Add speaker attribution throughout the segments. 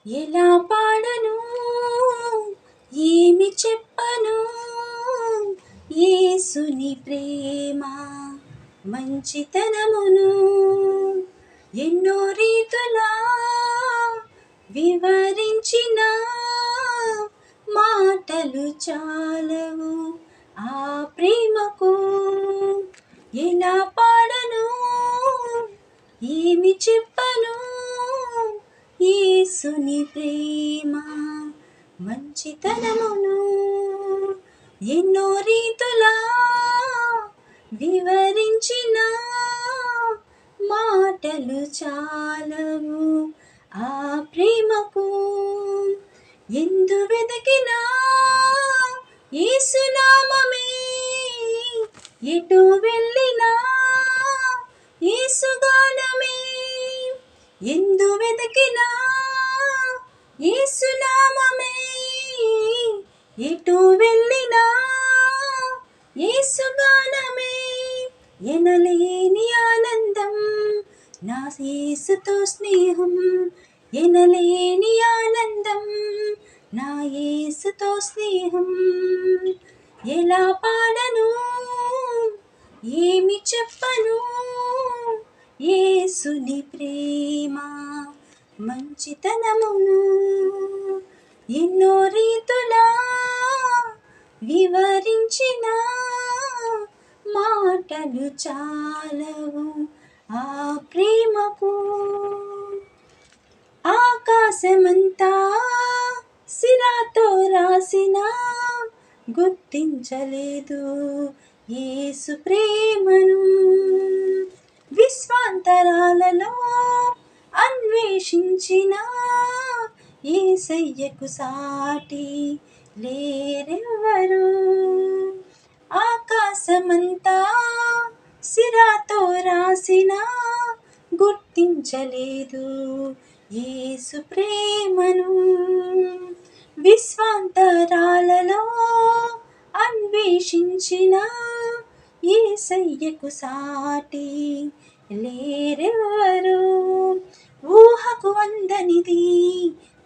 Speaker 1: ఎలా పాడను ఏమి చెప్పను యేసుని ప్రేమ మంచితనమును ఎన్నో రీతులా వివరించిన మాటలు చాలవు ఆ ప్రేమకు. ఎలా పాడను ఏమి చెప్పను యేసుని ప్రేమ మంచితనమును ఎన్నో రీతులా వివరించిన మాటలు చాలవు ఆ ప్రేమకు. ఎందు వెతికినా యేసునామమే, ఎటు వెళ్ళినా యేసుగానమే. ఎందు వెతికినా యేసునామమే, ఎటు వెళ్ళినా యేసుగానమే. ఎనలేని ఆనందం నా యేసుతో స్నేహం, ఎనలేని ఆనందం నా యేసుతో స్నేహం. ఎలా పాడను ఏమి చెప్పను యేసుని ప్రేమ మంచితనమును ఎన్నో రీతులా వివరించిన మాటలు చాలవు ఆ ప్రేమకు. ఆకాశమంతా సిరాతో రాసిన గుర్తించలేదు యేసు ప్రేమను. విశ్వాంతరాలలో అన్వేషించిన యేసయ్యకు సాటి లేరెవ్వరు. ఆకాశమంతా సిరాతో రాసిన గుర్తించలేదు యేసు ప్రేమను. విశ్వాంతరాలలో అన్వేషించిన యేసయ్యకు సాటి లేరెవ్వరు. ఊహకు అందనిది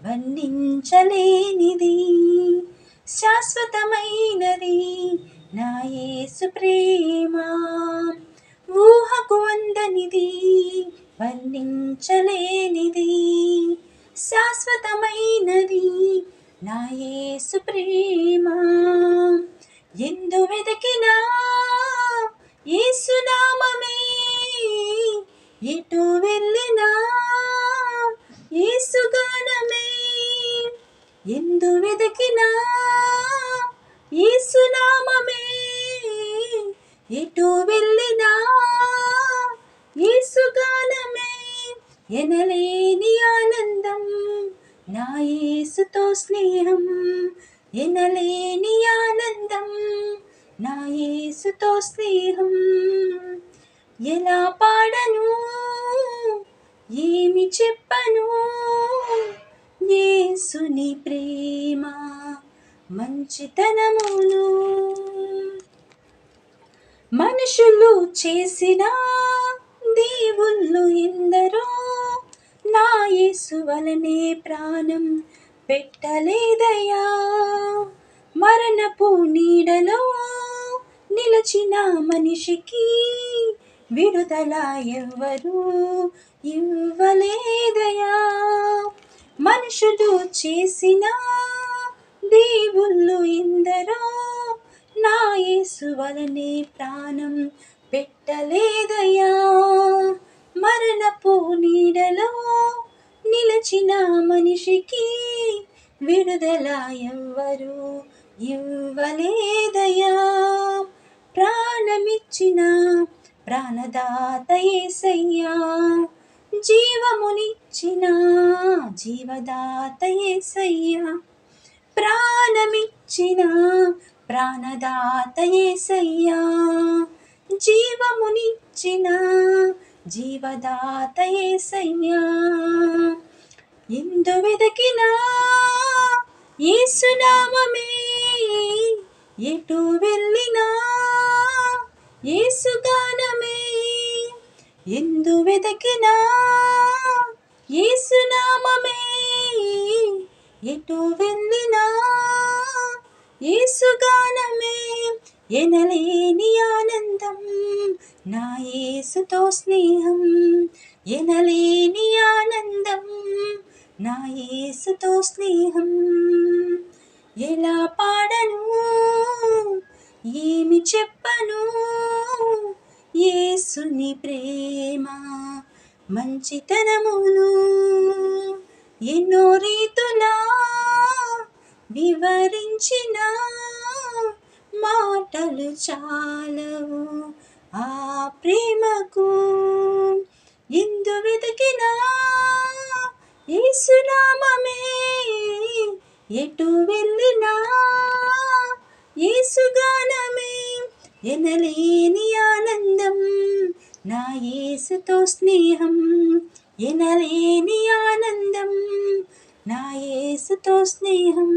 Speaker 1: వర్ణించలేనిది శాశ్వతమైనది నా యేసు ప్రేమ. ఊహకు అందనిది వర్ణించలేనిది శాశ్వతమైనది నా యేసు ప్రేమ. ఎందు వెతికినా యేసునామమే, ఎటు వెళ్ళినా యేసుగానమే. ఎందు వెతికినా యేసునామమే, ఎటు వెళ్ళినా యేసుగానమే. ఎనలేని ఆనందం నా యేసుతో స్నేహం, ఎనలేని ఆనందం నా యేసుతో స్నేహం. ఎలా పాడను ఏమి చెప్పను యేసుని ప్రేమ మంచితనమును. మనుషులు చేసిన దేవుళ్ళు ఎందరో నా యేసు వలనే ప్రాణం పెట్టలేదయ్యా. మరణపు నీడలో నిలచిన మనిషికి విడుదల ఎవ్వరూ ఇవ్వలేదయ్యా. మనుషులు చేసిన దేవుళ్ళు ఎందరో నా యేసు వలనే ప్రాణం పెట్టలేదయ్యా. మరణపు నీడలో నిలచిన మనిషికి విడుదల ఎవ్వరూ ఇవ్వలేదయ్యా. ప్రాణమిచ్చిన ప్రాణదాత యేసయ్యా, జీవమునిచ్చిన జీవదాత యేసయ్యా. ప్రాణమిచ్చిన ప్రాణదాత యేసయ్యా, జీవమునిచ్చిన జీవదాత యేసయ్యా. ఎందు వెతికినా యేసునామమే, ఎటు వెళ్ళినా యేసుగానమే. ఎందు వెతికినా యేసునామమే, ఎటు వెళ్ళినా యేసుగానమే, ఎనలేని ఆనందం, నా యేసుతో స్నేహం. ఎనలేని ఆనందం, నా యేసుతో స్నేహం. ఎలా పాడను, ఏమి చెప్పను, యేసుని ప్రేమ మంచితనమును ఎన్నో రీతులా వివరించిన మాటలు చాలవు ఆ ప్రేమకు. ఎందు వెతికినా యేసునామమే, ఎటు వెళ్ళినా యేసుగానమే, ఎనలేని ఆనందం, నా యేసుతో స్నేహం. ఎనలేని ఆనందం, నా యేసుతో స్నేహం.